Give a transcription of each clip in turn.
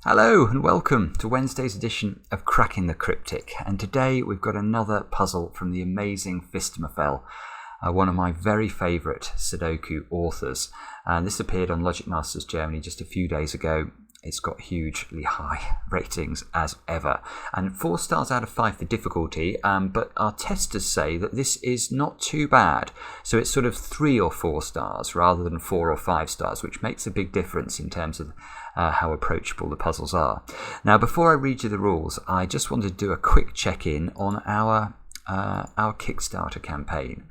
Hello and welcome to Wednesday's edition of Cracking the Cryptic, and today we've got another puzzle from the amazing Phistomefel, one of my very favourite Sudoku authors. And this appeared on Logic Masters Germany just a few days ago. It's got hugely high ratings as ever, and 4 stars out of 5 for difficulty, but our testers say that this is not too bad. So it's sort of 3 or 4 stars rather than 4 or 5 stars, which makes a big difference in terms of how approachable the puzzles are. Now, before I read you the rules, I just wanted to do a quick check-in on our Kickstarter campaign.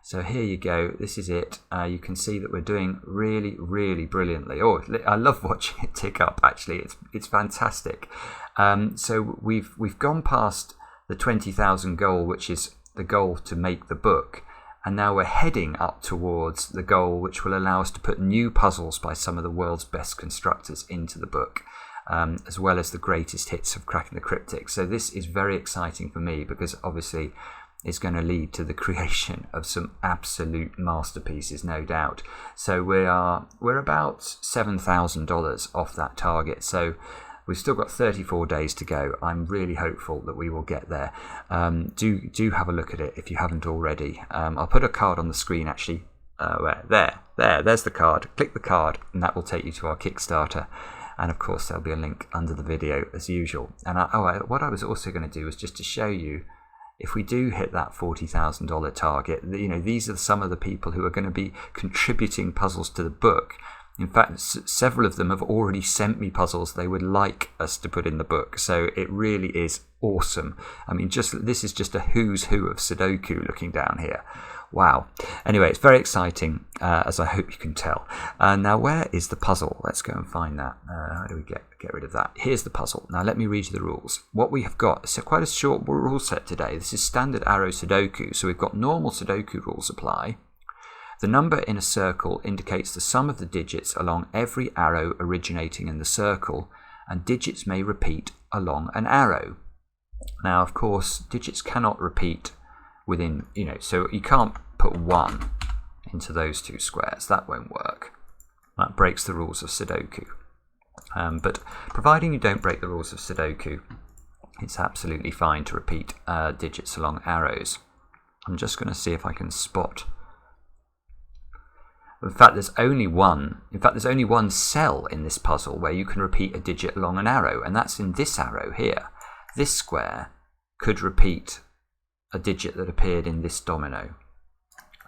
So here you go, this is it. You can see that we're doing really brilliantly. Oh, I love watching it tick up, actually. It's fantastic. So we've gone past the 20,000 goal, which is the goal to make the book. And now we're heading up towards the goal which will allow us to put new puzzles by some of the world's best constructors into the book, as well as the greatest hits of Cracking the Cryptic. So this is very exciting for me because obviously it's going to lead to the creation of some absolute masterpieces, no doubt. So we're about $7,000 off that target. So we've still got 34 days to go. I'm really hopeful that we will get there. Do have a look at it if you haven't already. I'll put a card on the screen actually. There's the card. Click the card and that will take you to our Kickstarter. And of course there'll be a link under the video as usual. And what I was also going to do was just to show you, if we do hit that $40,000 target, these are some of the people who are going to be contributing puzzles to the book. In fact, several of them have already sent me puzzles they would like us to put in the book. So it really is awesome. I mean, this is just a who's who of Sudoku looking down here. Wow. Anyway, it's very exciting, as I hope you can tell. Now, where is the puzzle? Let's go and find that. How do we get rid of that? Here's the puzzle. Now, let me read you the rules. What we have got is quite a short rule set today. This is standard Arrow Sudoku. So we've got normal Sudoku rules apply. The number in a circle indicates the sum of the digits along every arrow originating in the circle, and digits may repeat along an arrow. Now, of course, digits cannot repeat within, so you can't put 1 into those 2 squares. That won't work. That breaks the rules of Sudoku. But providing you don't break the rules of Sudoku, it's absolutely fine to repeat digits along arrows. I'm just going to see if I can spot. In fact, there's only one cell in this puzzle where you can repeat a digit along an arrow, and that's in this arrow here. This square could repeat a digit that appeared in this domino.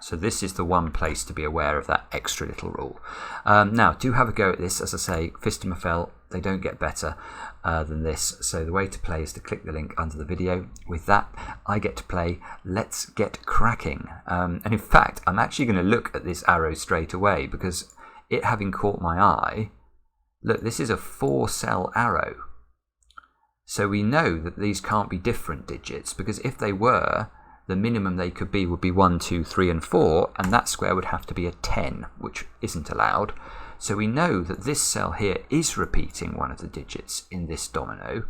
So this is the one place to be aware of that extra little rule. Now, do have a go at this. As I say, Phistomefel, they don't get better than this. So the way to play is to click the link under the video. With that, I get to play Let's Get Cracking. And in fact, I'm actually going to look at this arrow straight away because it having caught my eye, look, this is a 4-cell arrow. So we know that these can't be different digits, because if they were, the minimum they could be would be 1, 2, 3, and 4, and that square would have to be a 10, which isn't allowed. So we know that this cell here is repeating one of the digits in this domino.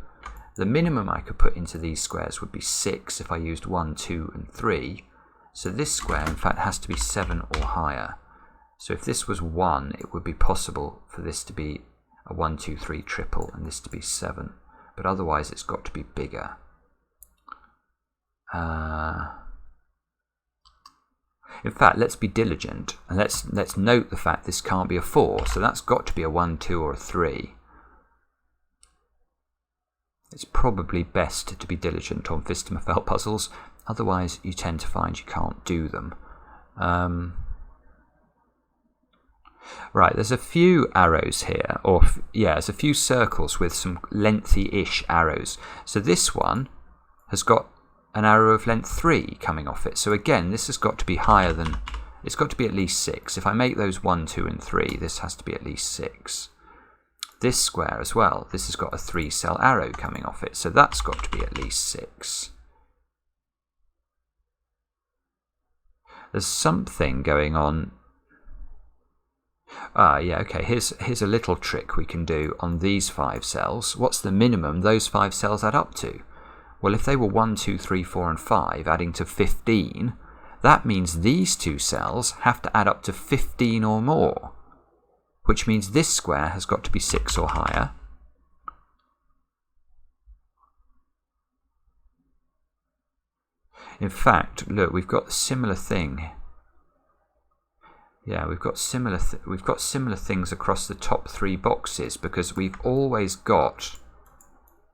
The minimum I could put into these squares would be 6 if I used 1, 2, and 3. So this square, in fact, has to be 7 or higher. So if this was 1, it would be possible for this to be a 1, 2, 3 triple, and this to be 7. But otherwise it's got to be bigger. In fact, let's be diligent and let's note the fact this can't be a 4, so that's got to be a 1, 2, or a 3. It's probably best to be diligent on Phistomefel puzzles, otherwise you tend to find you can't do them. Right, there's a few arrows here, there's a few circles with some lengthy-ish arrows. So this one has got an arrow of length 3 coming off it. So again, this has got to be higher than, it's got to be at least 6. If I make those 1, 2, and 3, this has to be at least 6. This square as well, this has got a 3-cell arrow coming off it, so that's got to be at least 6. There's something going on. Here's a little trick we can do on these 5 cells. What's the minimum those 5 cells add up to? Well, if they were 1, 2, 3, 4, and 5, adding to 15, that means these 2 cells have to add up to 15 or more, which means this square has got to be 6 or higher, In fact, look, we've got a similar thing. Yeah, we've got similar things across the top 3 boxes, because we've always got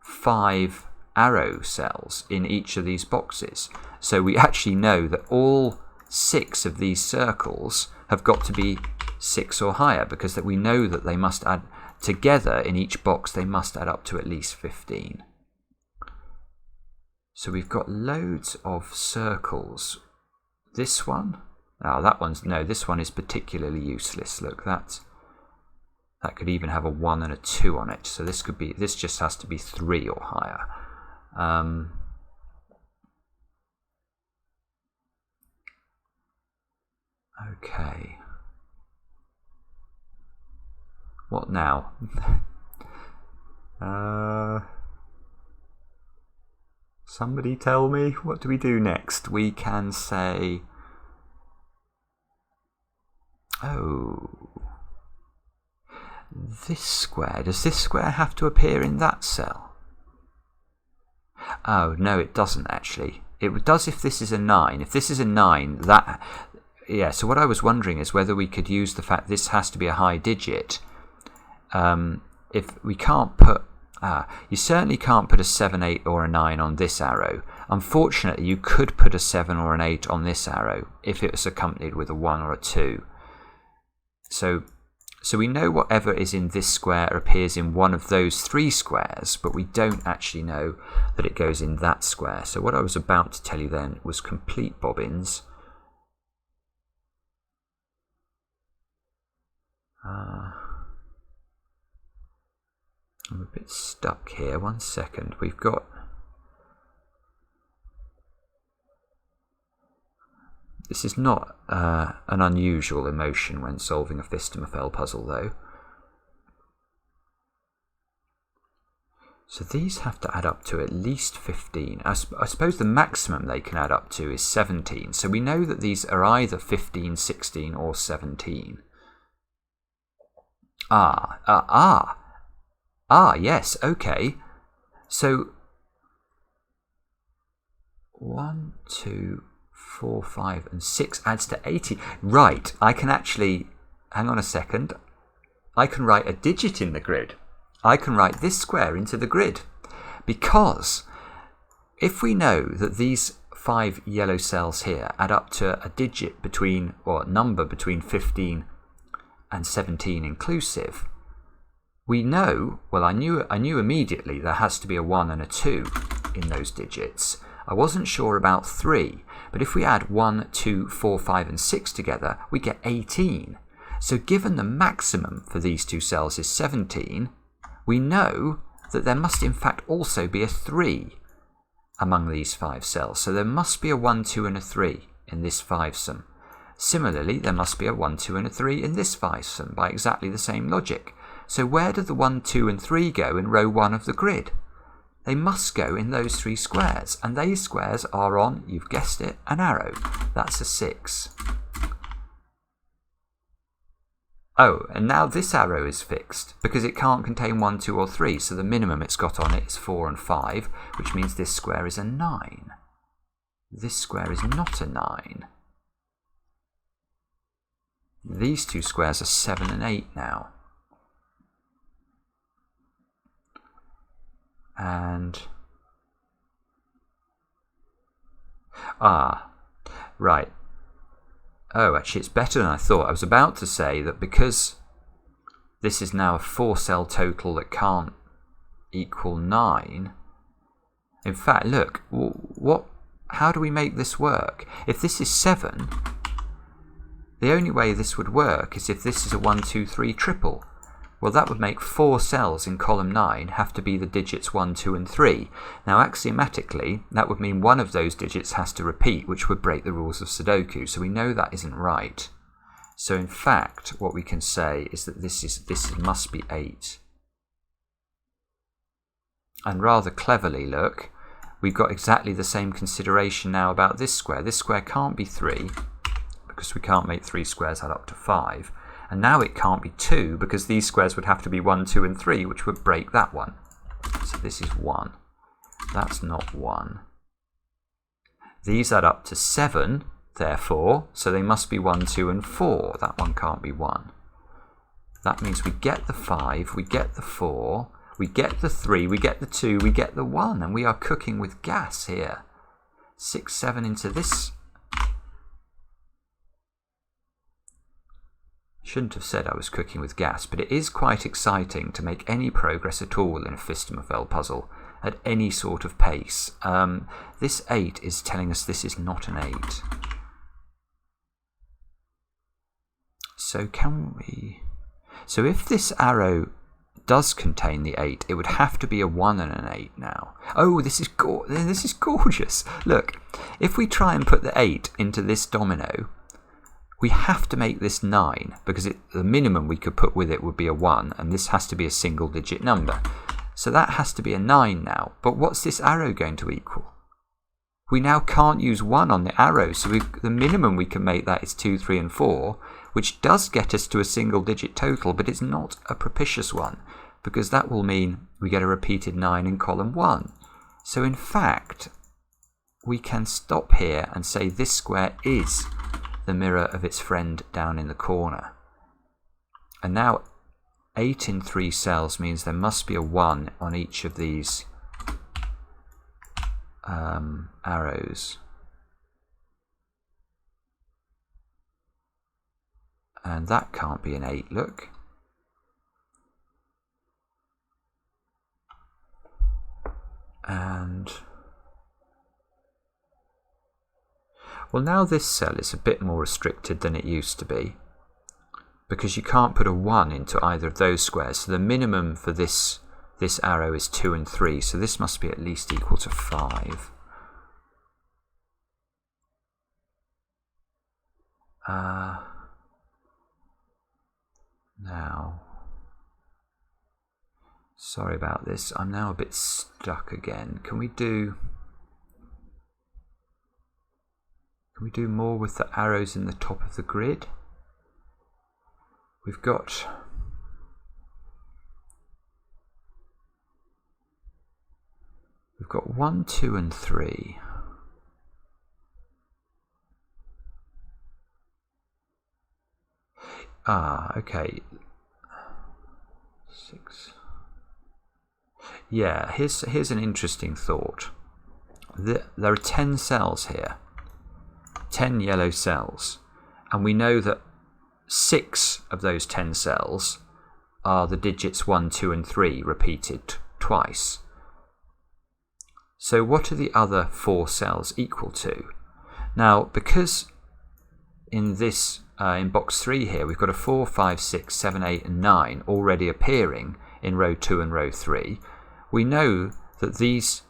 5 arrow cells in each of these boxes. So we actually know that all 6 of these circles have got to be 6 or higher, because that we know that they must add together in each box, they must add up to at least 15. So we've got loads of circles. This one, oh, that one's, no, this one is particularly useless. Look, that could even have a 1 and a 2 on it. So this could be, this just has to be 3 or higher. Okay. What now? Somebody tell me, what do we do next? We can say, oh, this square, does this square have to appear in that cell? Oh, no, it doesn't actually. It does if this is a 9. If this is a 9, that, yeah, so what I was wondering is whether we could use the fact this has to be a high digit. If we can't put, you certainly can't put a 7, 8 or a 9 on this arrow. Unfortunately, you could put a 7 or an 8 on this arrow if it was accompanied with a 1 or a 2. So we know whatever is in this square appears in one of those 3 squares, but we don't actually know that it goes in that square. So what I was about to tell you then was complete bobbins. I'm a bit stuck here. 1 second. We've got... This is not an unusual emotion when solving a Phistomefel puzzle, though. So these have to add up to at least 15. I suppose the maximum they can add up to is 17. So we know that these are either 15, 16 or 17. Yes, okay. So 1, 2, 4, 5 and 6 adds to 80. Right, I can actually, hang on a second, I can write a digit in the grid. I can write this square into the grid, because if we know that these 5 yellow cells here add up to a digit between, or a number between 15 and 17 inclusive, we know, well, I knew immediately there has to be a 1 and a 2 in those digits. I wasn't sure about 3, but if we add 1, 2, 4, 5 and 6 together, we get 18. So given the maximum for these 2 cells is 17, we know that there must in fact also be a 3 among these 5 cells. So there must be a 1, 2 and a 3 in this 5-some. Similarly, there must be a 1, 2 and a 3 in this 5-some by exactly the same logic. So where do the 1, 2 and 3 go in row 1 of the grid? They must go in those 3 squares, and these squares are on, you've guessed it, an arrow. That's a 6. Oh, and now this arrow is fixed, because it can't contain 1, 2 or 3, so the minimum it's got on it is 4 and 5, which means this square is a 9. This square is not a 9. These 2 squares are 7 and 8 now. And right. Oh, actually it's better than I thought. I was about to say that because this is now a 4-cell total that can't equal 9. In fact, look, how do we make this work? If this is 7, the only way this would work is if this is a 1, 2, 3 triple. Well, that would make 4 cells in column 9 have to be the digits 1, 2 and 3. Now, axiomatically, that would mean one of those digits has to repeat, which would break the rules of Sudoku, so we know that isn't right. So in fact, what we can say is that this must be 8. And rather cleverly, look, we've got exactly the same consideration now about this square. This square can't be 3, because we can't make 3 squares add up to 5. And now it can't be 2, because these squares would have to be 1, 2 and 3, which would break that one. So this is 1. That's not 1. These add up to 7, therefore, so they must be 1, 2, and 4. That one can't be 1. That means we get the 5, we get the 4, we get the 3, we get the 2, we get the 1, and we are cooking with gas here. 6, 7 into this. Shouldn't have said I was cooking with gas, but it is quite exciting to make any progress at all in a Phistomefel puzzle at any sort of pace. This 8 is telling us this is not an 8. So can we... So if this arrow does contain the 8, it would have to be a 1 and an 8 now. Oh, this is gorgeous. Look, if we try and put the 8 into this domino, we have to make this 9, because the minimum we could put with it would be a 1, and this has to be a single digit number. So that has to be a 9 now. But what's this arrow going to equal? We now can't use 1 on the arrow, so the minimum we can make that is 2, 3, and 4, which does get us to a single digit total, but it's not a propitious one, because that will mean we get a repeated 9 in column 1. So in fact, we can stop here and say this square is the mirror of its friend down in the corner. And now 8 in 3 cells means there must be a 1 on each of these arrows. And that can't be an 8, look. And well, now this cell is a bit more restricted than it used to be, because you can't put a 1 into either of those squares. So the minimum for this arrow is 2 and 3, so this must be at least equal to 5. Now, sorry about this, I'm now a bit stuck again. Can we do more with the arrows in the top of the grid? We've got We've got 1, 2, and 3. Okay. 6. Yeah, here's an interesting thought. There are 10 cells here. 10 yellow cells. And we know that 6 of those 10 cells are the digits 1, 2, and 3 repeated twice. So what are the other 4 cells equal to? Now, because in this in box 3 here we've got a 4, 5, 6, 7, 8 and 9 already appearing in row 2 and row 3, we know that these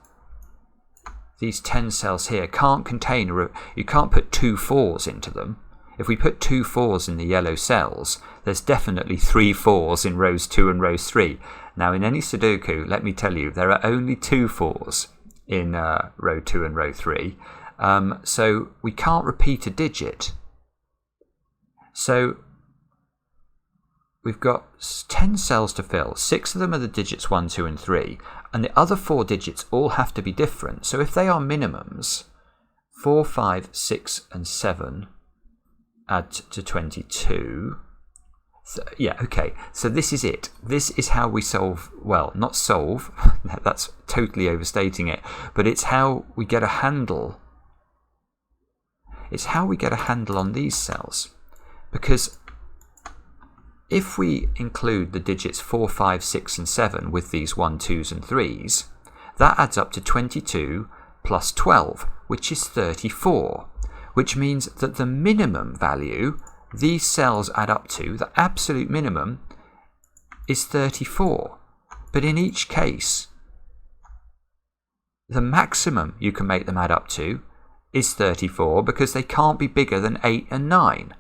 10 cells here can't contain you can't put 2 4s into them. If we put 2 4s in the yellow cells, there's definitely 3 4s in rows 2 and rows 3. Now in any Sudoku, let me tell you, there are only 2 4s in row 2 and row 3. So we can't repeat a digit. So we've got 10 cells to fill. 6 of them are the digits 1, 2 and 3. And the other 4 digits all have to be different. So if they are minimums, 4, 5, 6 and 7 add to 22. So, yeah, okay. So this is it. This is how we solve, well, not solve, that's totally overstating it, but it's how we get a handle. It's how we get a handle on these cells. Because if we include the digits 4, 5, 6 and 7 with these 1, 2s and 3s, that adds up to 22 plus 12, which is 34, which means that the minimum value these cells add up to, the absolute minimum, is 34. But in each case, the maximum you can make them add up to is 34 because they can't be bigger than 8 and 9.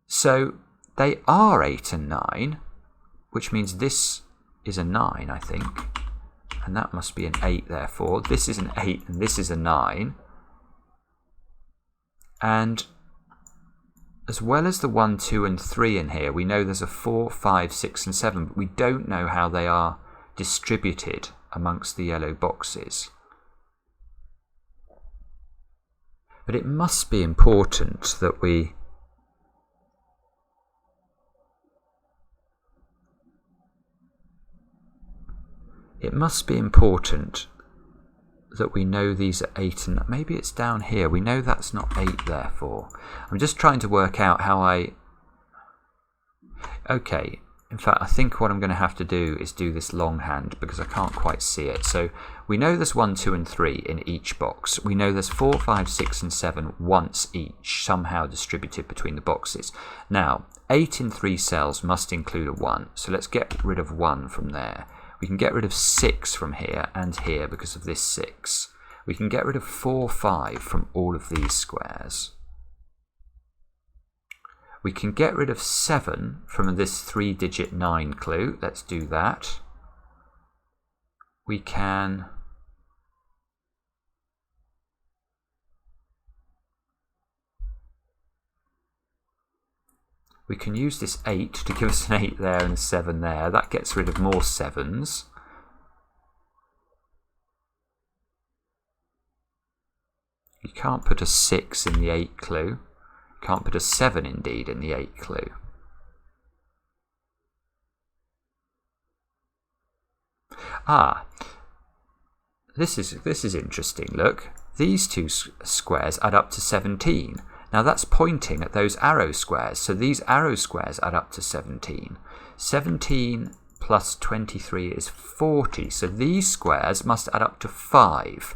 So they are 8 and 9, which means this is a 9, I think. And that must be an 8, therefore. This is an 8 and this is a 9. And as well as the 1, 2 and 3 in here, we know there's a 4, 5, 6 and 7, but we don't know how they are distributed amongst the yellow boxes. But it must be important that we know these are 8, and maybe it's down here. We know that's not 8, therefore. I'm just trying to work out how okay, in fact, I think what I'm going to have to do is do this longhand because I can't quite see it. So we know there's 1, 2 and 3 in each box. We know there's 4, 5, 6 and 7 once each, somehow distributed between the boxes. Now, 8 in 3 cells must include a 1, so let's get rid of 1 from there. We can get rid of 6 from here and here because of this 6. We can get rid of 4, 5 from all of these squares. We can get rid of 7 from this 3-digit 9 clue. Let's do that. We can use this 8 to give us an 8 there and a 7 there. That gets rid of more 7s. You can't put a 6 in the 8 clue. You can't put a 7 indeed in the 8 clue. Ah, this is interesting. Look, these two squares add up to 17. Now that's pointing at those arrow squares. So these arrow squares add up to 17. 17 plus 23 is 40. So these squares must add up to 5,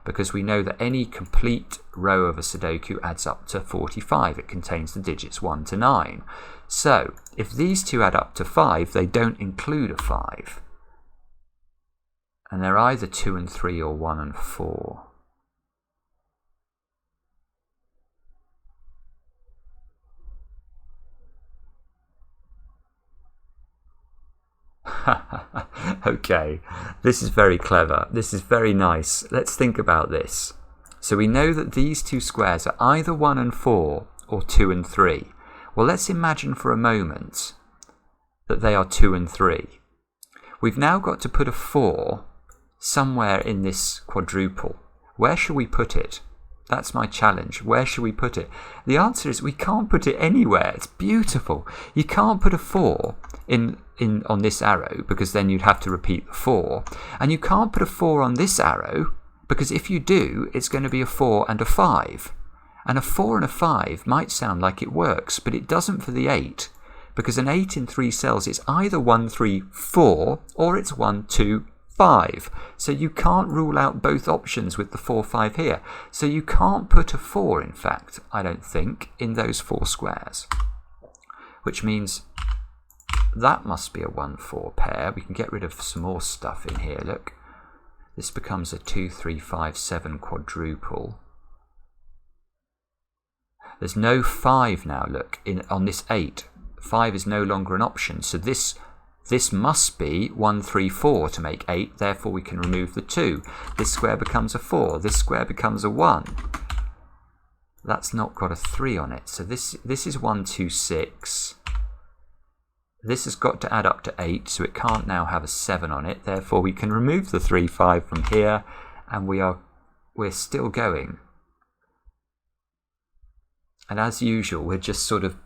because we know that any complete row of a Sudoku adds up to 45. It contains the digits 1 to 9. So if these two add up to 5, they don't include a 5. And they're either 2 and 3 or 1 and 4. Okay, this is very clever. This is very nice. Let's think about this. So we know that these two squares are either 1 and 4 or 2 and 3. Well, let's imagine for a moment that they are 2 and 3. We've now got to put a 4 somewhere in this quadruple. Where shall we put it? That's my challenge. Where should we put it? The answer is we can't put it anywhere. It's beautiful. You can't put a 4 on this arrow, because then you'd have to repeat the 4. And you can't put a 4 on this arrow, because if you do, it's going to be a 4 and a 5. And a 4 and a 5 might sound like it works, but it doesn't for the 8, because an 8 in 3 cells is either 1, 3, 4, or it's 1, 2, 5. So you can't rule out both options with the 4, 5 here. So you can't put a 4, in fact, I don't think, in those 4 squares. Which means that must be a 1, 4 pair. We can get rid of some more stuff in here, look. This becomes a 2, 3, 5, 7 quadruple. There's no 5 now, look, on this 8. 5 is no longer an option, so this must be 1, 3, 4 to make 8, therefore we can remove the 2. This square becomes a 4, this square becomes a 1. That's not got a 3 on it, so this is 1, 2, 6. This has got to add up to 8, so it can't now have a 7 on it, therefore we can remove the 3, 5 from here, and we're still going. And as usual, we're just sort of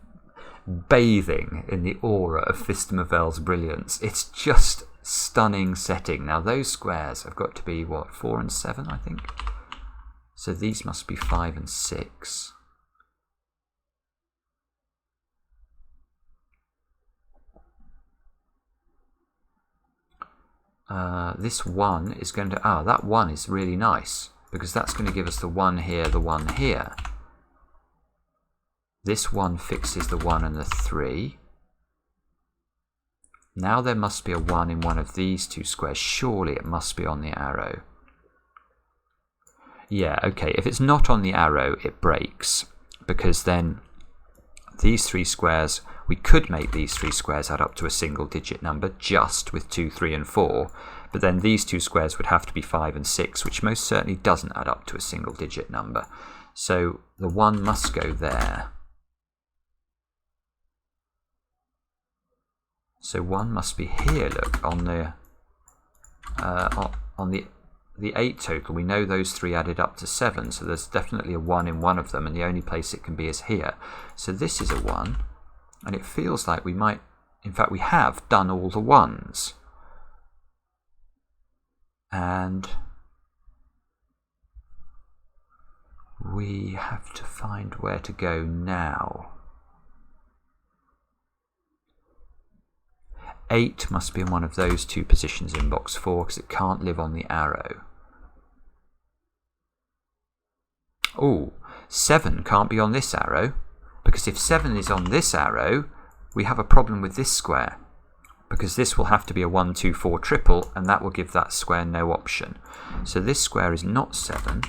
bathing in the aura of Phistomefel's brilliance. It's just stunning setting. Now those squares have got to be, what, 4 and 7, I think? So these must be 5 and 6. This 1 is going to, that 1 is really nice, because that's going to give us the 1 here, the 1 here. This 1 fixes the 1 and the 3. Now there must be a 1 in one of these two squares. Surely it must be on the arrow. Yeah, okay, if it's not on the arrow, it breaks, because then these 3 squares, we could make these 3 squares add up to a single digit number just with 2, 3 and 4, but then these 2 squares would have to be 5 and 6, which most certainly doesn't add up to a single digit number. So the 1 must go there. So 1 must be here, look, on the the 8 total, we know those 3 added up to 7, so there's definitely a 1 in one of them, and the only place it can be is here. So this is a 1, and it feels like we might, in fact we have done all the 1s. And we have to find where to go now. 8 must be in one of those two positions in box 4 because it can't live on the arrow. Oh, 7 can't be on this arrow, because if 7 is on this arrow, we have a problem with this square, because this will have to be a 1, 2, 4 triple, and that will give that square no option. So this square is not 7.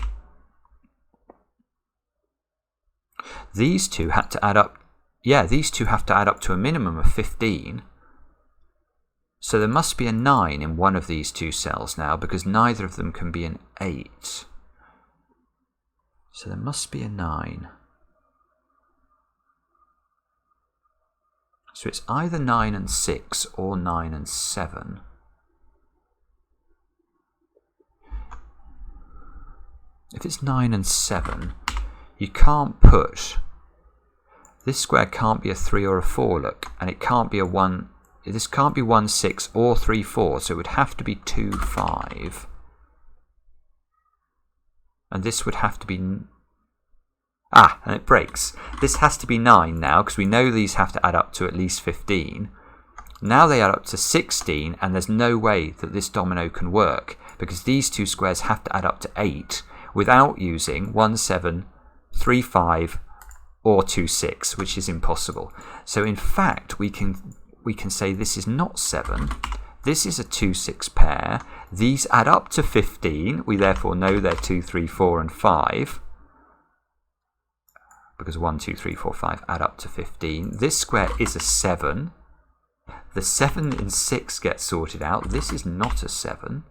These two had to add up, these two have to add up to a minimum of 15. So there must be a 9 in one of these two cells now, because neither of them can be an 8. So there must be a 9. So it's either 9 and 6 or 9 and 7. If it's 9 and 7, you can't put... This square can't be a 3 or a 4, look, and it can't be a 1... This can't be 1, 6 or 3, 4, so it would have to be 2, 5. And this would have to be... Ah, and it breaks. This has to be 9 now, because we know these have to add up to at least 15. Now they add up to 16, and there's no way that this domino can work, because these two squares have to add up to 8 without using 1, 7, 3, 5, or 2, 6, which is impossible. So in fact, we can say this is not 7. This is a 2, 6 pair. These add up to 15. We therefore know they're 2, 3, 4, and 5. Because 1, 2, 3, 4, 5 add up to 15. This square is a 7. The 7 and 6 get sorted out. This is not a 7.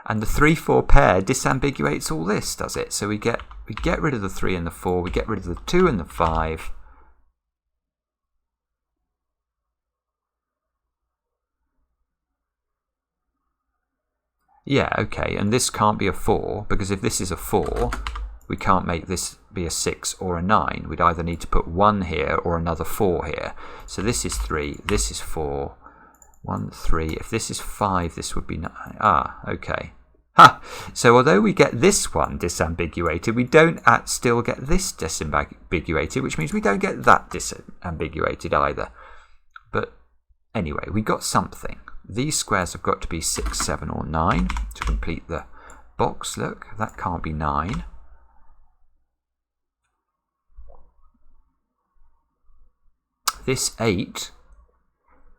And the 3, 4 pair disambiguates all this, does it? So we get rid of the 3 and the 4. We get rid of the 2 and the 5. Yeah, okay, and this can't be a 4, because if this is a 4, we can't make this be a 6 or a 9. We'd either need to put 1 here or another 4 here. So this is 3, this is 4, 1, 3. If this is 5, this would be 9. Ah, okay. Ha! So although we get this one disambiguated, we don't still get this disambiguated, which means we don't get that disambiguated either. But anyway, we got something. These squares have got to be 6, 7, or 9 to complete the box. Look, that can't be 9. This 8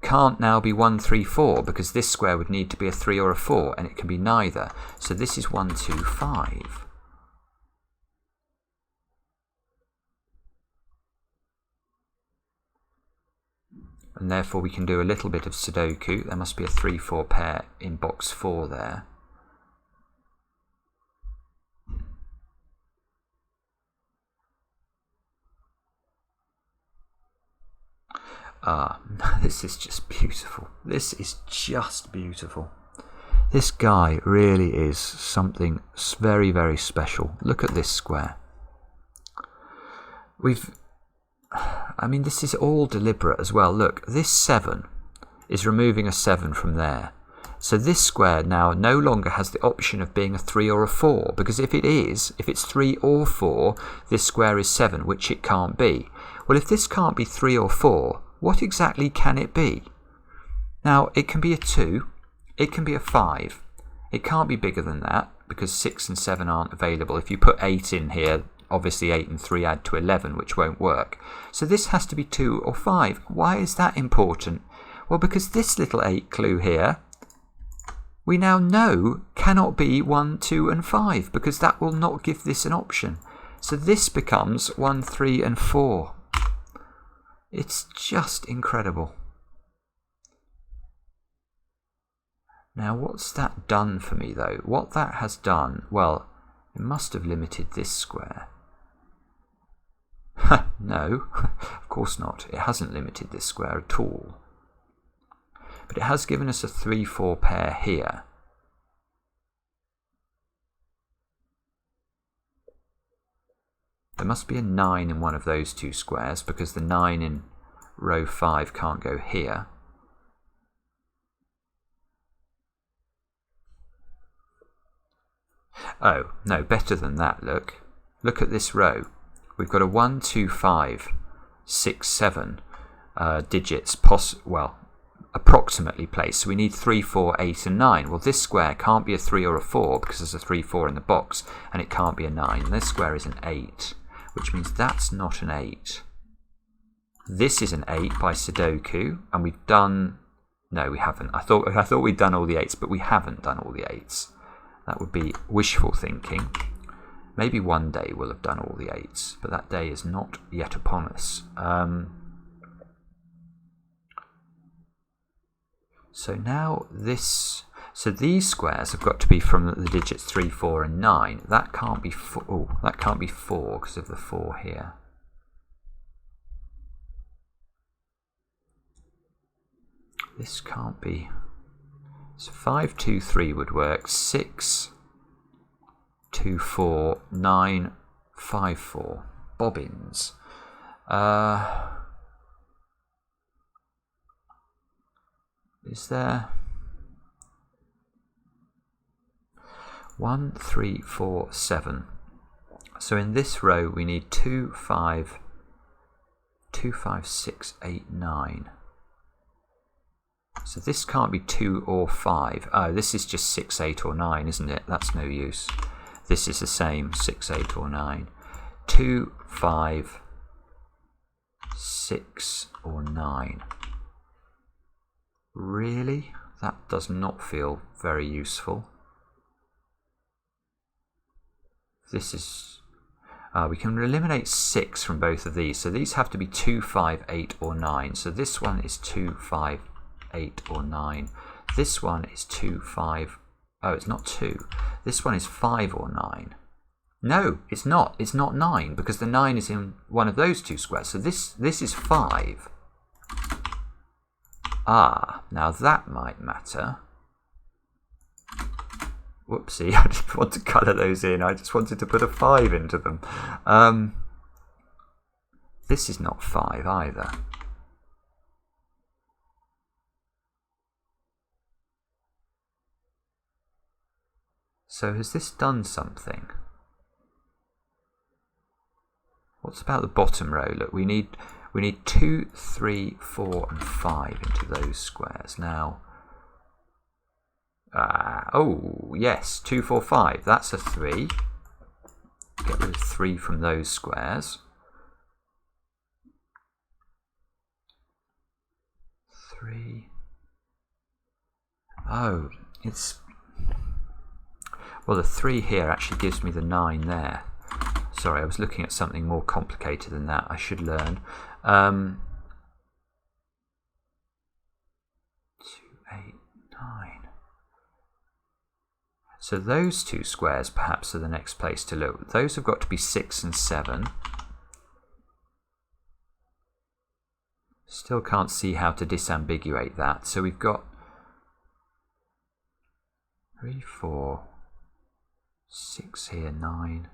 can't now be 1, 3, 4 because this square would need to be a 3 or a 4, and it can be neither. So this is 1, 2, 5. And therefore we can do a little bit of Sudoku. There must be a 3, 4 pair in box 4 there. Ah, this is just beautiful. This is just beautiful. This guy really is something very, very special. Look at this square. I mean, this is all deliberate as well. Look, this 7 is removing a 7 from there. So this square now no longer has the option of being a 3 or a 4, because if it's 3 or 4, this square is 7, which it can't be. Well, if this can't be 3 or 4, what exactly can it be? Now, it can be a 2, it can be a 5. It can't be bigger than that, because 6 and 7 aren't available. If you put 8 in here, obviously 8 and 3 add to 11, which won't work. So this has to be 2 or 5. Why is that important? Well, because this little 8 clue here, we now know cannot be 1, 2 and 5, because that will not give this an option. So this becomes 1, 3 and 4. It's just incredible. Now, what's that done for me, though? What that has done, well, it must have limited this square. No, of course not. It hasn't limited this square at all. But it has given us a 3-4 pair here. There must be a 9 in one of those two squares, because the 9 in row 5 can't go here. Oh, no, better than that, look. Look at this row. We've got a 1, 2, 5, 6, 7 digits, approximately placed. So we need 3, 4, 8 and 9. Well, this square can't be a 3 or a 4 because there's a 3, 4 in the box, and it can't be a 9. And this square is an 8, which means that's not an 8. This is an 8 by Sudoku, and we've done... No, we haven't. I thought we'd done all the 8s, but we haven't done all the 8s. That would be wishful thinking. Maybe one day we'll have done all the 8s, but that day is not yet upon us. So now this... So these squares have got to be from the digits 3, 4 and 9. That can't be 4. Oh, that can't be 4 because of the 4 here. This can't be... So 5, 2, 3 would work. 6, 2, 4, 9, 5, 4. Bobbins. Is there... 1, 3, 4, 7. So in this row we need 2, 5, 6, 8, 9. So this can't be 2 or 5. Oh, this is just 6, 8 or 9, isn't it? That's no use. This is the same, 6, 8 or 9. 2, 5, 6 or 9. Really? That does not feel very useful. This is... we can eliminate 6 from both of these. So these have to be 2, 5, 8 or 9. So this one is 2, 5, 8 or 9. This one is 2, 5... Oh, it's not 2. This one is 5 or 9. No, it's not. It's not 9 because the 9 is in one of those two squares. So this is 5. Ah, now that might matter. Whoopsie, I didn't want to colour those in. I just wanted to put a 5 into them. This is not 5 either. So has this done something? What's about the bottom row? Look, we need 2, 3, 4 and 5 into those squares. Now, oh yes, 2, 4, 5. That's a 3. Get rid of 3 from those squares. 3. Oh, it's... Well, the 3 here actually gives me the 9 there. Sorry, I was looking at something more complicated than that. I should learn. 2, 8, 9. So those two squares perhaps are the next place to look. Those have got to be 6 and 7. Still can't see how to disambiguate that. So we've got 3, 4, 6 here, 9.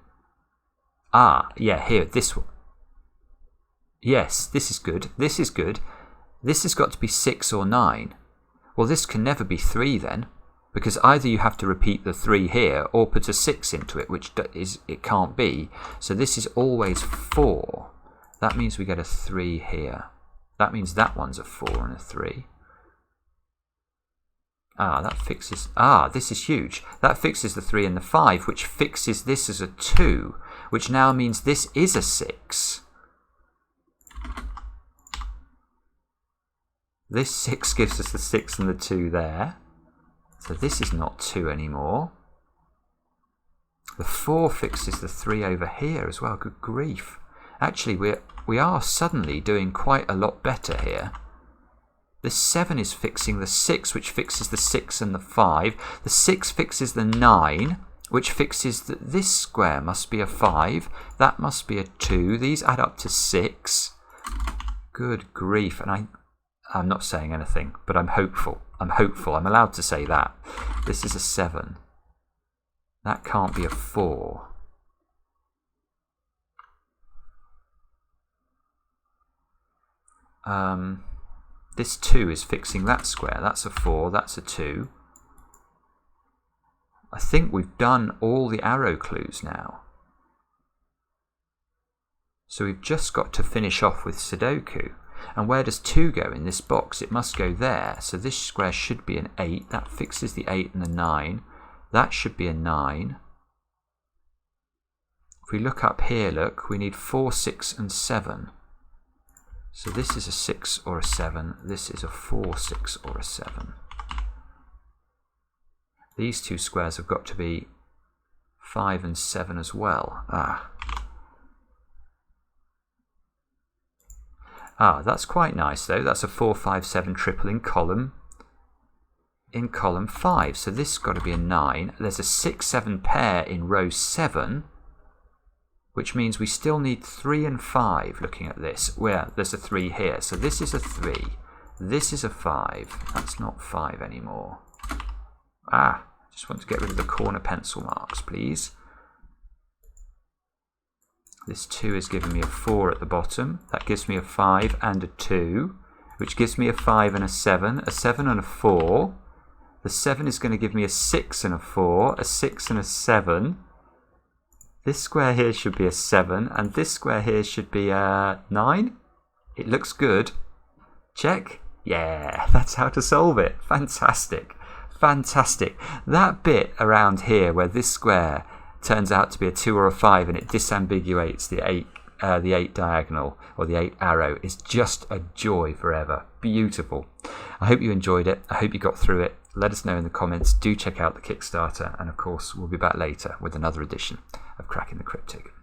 Ah, yeah, here, this one. Yes, this is good. This is good. This has got to be 6 or 9. Well, this can never be 3 then, because either you have to repeat the 3 here or put a 6 into it, which it can't be. So this is always 4. That means we get a 3 here. That means that one's a 4 and a 3. Ah, that fixes... Ah, this is huge. That fixes the 3 and the 5, which fixes this as a 2, which now means this is a 6. This 6 gives us the 6 and the 2 there. So this is not 2 anymore. The 4 fixes the 3 over here as well. Good grief. Actually, we are suddenly doing quite a lot better here. The 7 is fixing the 6, which fixes the 6 and the 5. The 6 fixes the 9, which fixes that this square must be a 5. That must be a 2. These add up to 6. Good grief. And I'm not saying anything, but I'm hopeful. I'm hopeful. I'm allowed to say that. This is a 7. That can't be a 4. This 2 is fixing that square. That's a 4. That's a 2. I think we've done all the arrow clues now. So we've just got to finish off with Sudoku. And where does 2 go in this box? It must go there. So this square should be an 8. That fixes the 8 and the 9. That should be a 9. If we look up here, look, we need 4, 6 and 7. So this is a 6 or a 7. This is a 4, 6 or a 7. These two squares have got to be 5 and 7 as well. That's quite nice though. That's a 4, 5, 7 triple in column 5. So this has got to be a 9. There's a 6, 7 pair in row 7, which means we still need 3 and 5 looking at this. Where there's a 3 here. So this is a 3. This is a 5. That's not 5 anymore. Just want to get rid of the corner pencil marks, please. This 2 is giving me a 4 at the bottom. That gives me a 5 and a 2, which gives me a 5 and a 7 and a 4. The 7 is going to give me a 6 and a 4, a 6 and a 7. This square here should be a 7, and this square here should be a 9. It looks good. Check. Yeah, that's how to solve it. Fantastic. Fantastic. That bit around here where this square turns out to be a 2 or a 5 and it disambiguates the 8 diagonal or the 8 arrow is just a joy forever. Beautiful. I hope you enjoyed it. I hope you got through it. Let us know in the comments. Do check out the Kickstarter, and of course we'll be back later with another edition of Cracking the Cryptic.